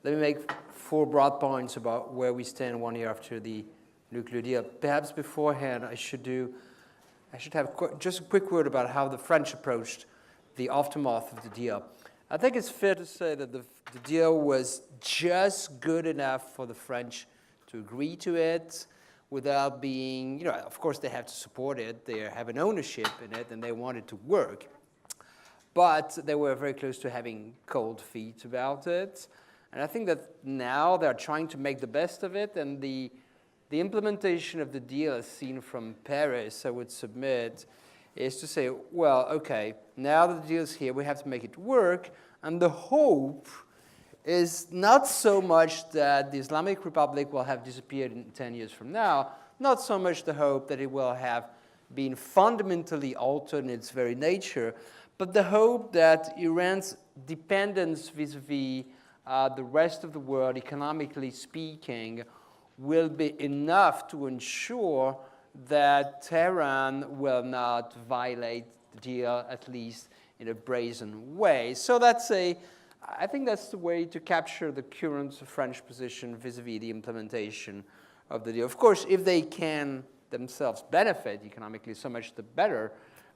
let me make 4 broad points about where we stand 1 year after the nuclear deal. Perhaps beforehand, I should have just a quick word about how the French approached the aftermath of the deal. I think it's fair to say that the deal was just good enough for the French to agree to it without being, of course they have to support it, they have an ownership in it, and they want it to work. But they were very close to having cold feet about it. And I think that now they're trying to make the best of it, and the implementation of the deal as seen from Paris, I would submit, is to say, well, okay, now that the deal is here, we have to make it work, and the hope is not so much that the Islamic Republic will have disappeared in 10 years from now, not so much the hope that it will have been fundamentally altered in its very nature, but the hope that Iran's dependence vis-a-vis the rest of the world, economically speaking, will be enough to ensure that Tehran will not violate the deal, at least in a brazen way. So I think that's the way to capture the current French position vis-a-vis the implementation of the deal. Of course, if they can themselves benefit economically, so much the better,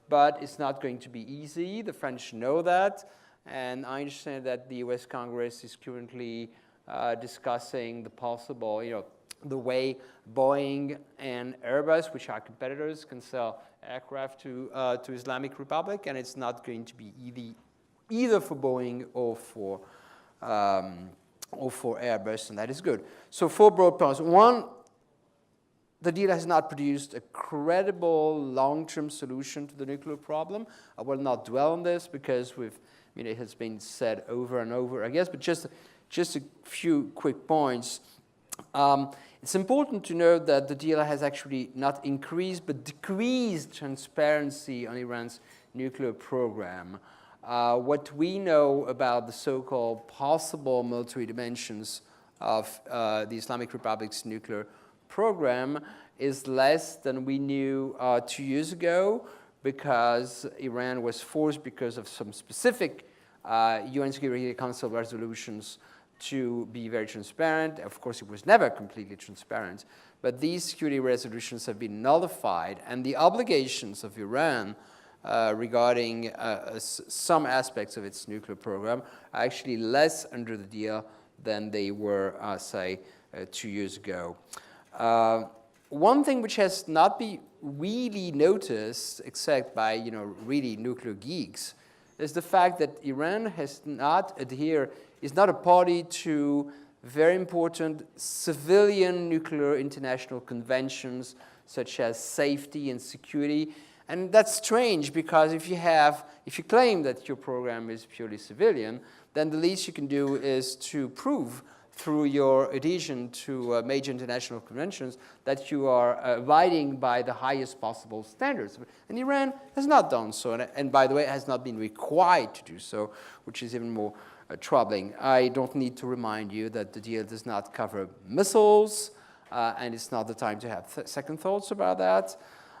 but it's not going to be easy. The French know that, and I understand that the US Congress is currently discussing the possible, the way Boeing and Airbus, which are competitors, can sell aircraft to Islamic Republic, and it's not going to be either for Boeing or for Airbus, and that is good. So 4 broad points. 1, the deal has not produced a credible long-term solution to the nuclear problem. I will not dwell on this because it has been said over and over, I guess, but just a few quick points. It's important to note that the deal has actually not increased but decreased transparency on Iran's nuclear program. What we know about the so-called possible military dimensions of the Islamic Republic's nuclear program is less than we knew 2 years ago, because Iran was forced, because of some specific UN Security Council resolutions, to be very transparent. Of course, it was never completely transparent, but these security resolutions have been nullified, and the obligations of Iran regarding some aspects of its nuclear program are actually less under the deal than they were, say, 2 years ago. One thing which has not been really noticed, except by really nuclear geeks, is the fact that Iran is not a party to very important civilian nuclear international conventions, such as safety and security. And that's strange, because if you claim that your program is purely civilian, then the least you can do is to prove through your adhesion to major international conventions that you are abiding by the highest possible standards. And Iran has not done so, and by the way, has not been required to do so, which is even more troubling. I don't need to remind you that the deal does not cover missiles, and it's not the time to have second thoughts about that.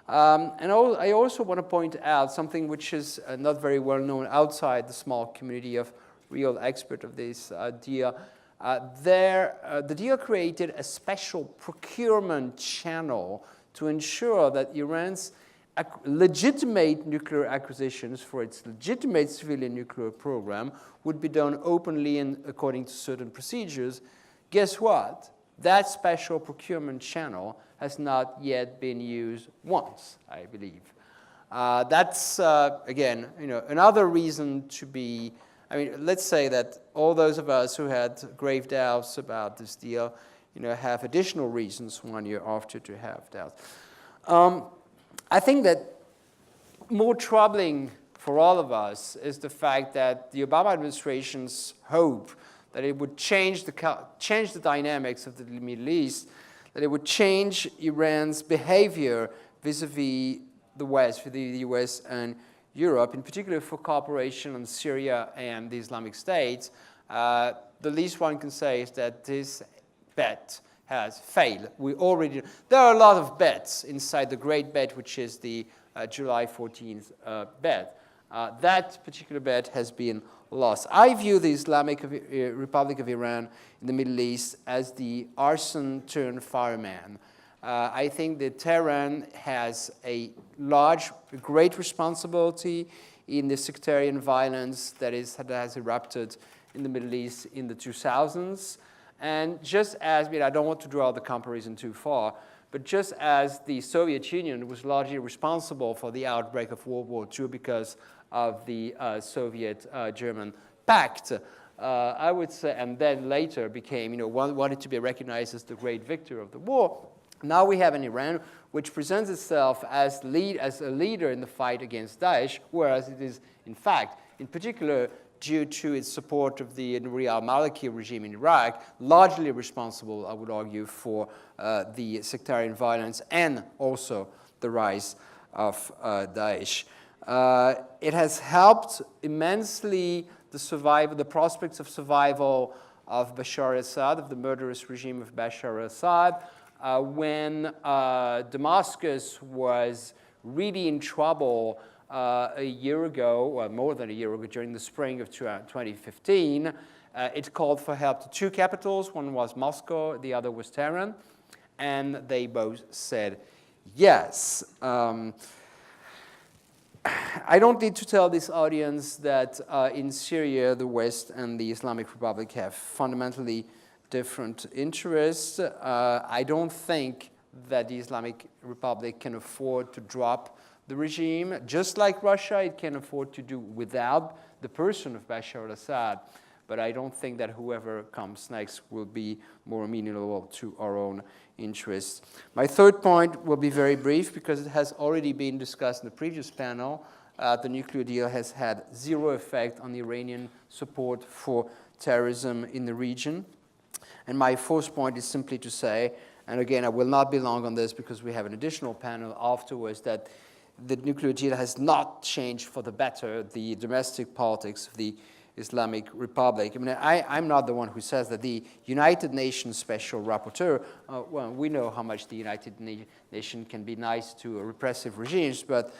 And I also want to point out something which is not very well known outside the small community of real experts of this deal. The deal created a special procurement channel to ensure that Iran's legitimate nuclear acquisitions for its legitimate civilian nuclear program would be done openly and according to certain procedures. Guess what? That special procurement channel has not yet been used once, I believe. That's, again, another reason to be. Let's say that all those of us who had grave doubts about this deal, have additional reasons 1 year after to have doubts. I think that more troubling for all of us is the fact that the Obama administration's hope that it would change the dynamics of the Middle East, that it would change Iran's behavior vis-a-vis the West, vis-a-vis the US and Europe, in particular for cooperation on Syria and the Islamic State. The least one can say is that this bet has failed. There are a lot of bets inside the great bet, which is the July 14th bet. That particular bet has been loss. I view the Islamic Republic of Iran in the Middle East as the arson turned fireman. I think that Tehran has a great responsibility in the sectarian violence that has erupted in the Middle East in the 2000s. And just as, I don't want to draw the comparison too far, but just as the Soviet Union was largely responsible for the outbreak of World War II because of the Soviet-German pact, I would say, and then later became, wanted to be recognized as the great victor of the war. Now we have an Iran which presents itself as a leader in the fight against Daesh, whereas it is, in fact, in particular, due to its support of the Nouri al-Maliki regime in Iraq, largely responsible, I would argue, for the sectarian violence and also the rise of Daesh. It has helped immensely the prospects of survival of Bashar al-Assad, of the murderous regime of Bashar al-Assad, when Damascus was really in trouble a year ago, or more than a year ago, during the spring of 2015. It called for help to two capitals. One was Moscow, the other was Tehran, and they both said yes. I don't need to tell this audience that in Syria, the West and the Islamic Republic have fundamentally different interests. I don't think that the Islamic Republic can afford to drop the regime. Just like Russia, it can afford to do without the person of Bashar al-Assad. But I don't think that whoever comes next will be more amenable to our own interests. My third point will be very brief because it has already been discussed in the previous panel. The nuclear deal has had zero effect on the Iranian support for terrorism in the region. And my fourth point is simply to say, and again, I will not be long on this because we have an additional panel afterwards, that the nuclear deal has not changed for the better the domestic politics of the Islamic Republic. I'm not the one who says that the United Nations Special Rapporteur, well, we know how much the United Nations can be nice to repressive regimes, but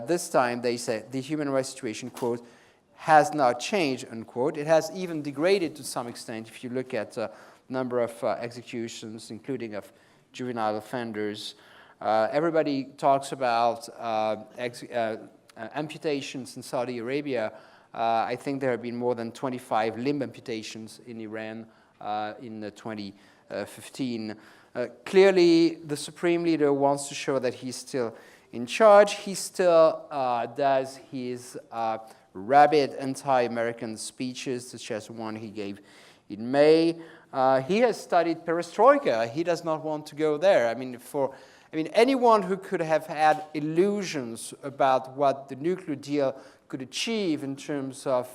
this time they say the human rights situation, quote, has not changed, unquote. It has even degraded to some extent if you look at number of executions, including of juvenile offenders. Everybody talks about amputations in Saudi Arabia. I think there have been more than 25 limb amputations in Iran in 2015. Clearly, the Supreme Leader wants to show that he's still in charge. He still does his rabid anti-American speeches, such as one he gave in May. He has studied perestroika. He does not want to go there. Anyone who could have had illusions about what the nuclear deal could achieve in terms of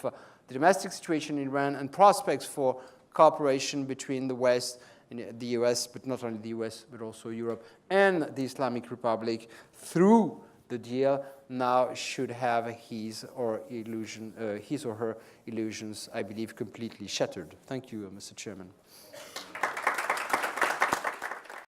the domestic situation in Iran and prospects for cooperation between the West and the US, but not only the US, but also Europe and the Islamic Republic through the deal, now should have his or her illusions, I believe, completely shattered. Thank you, Mr. Chairman.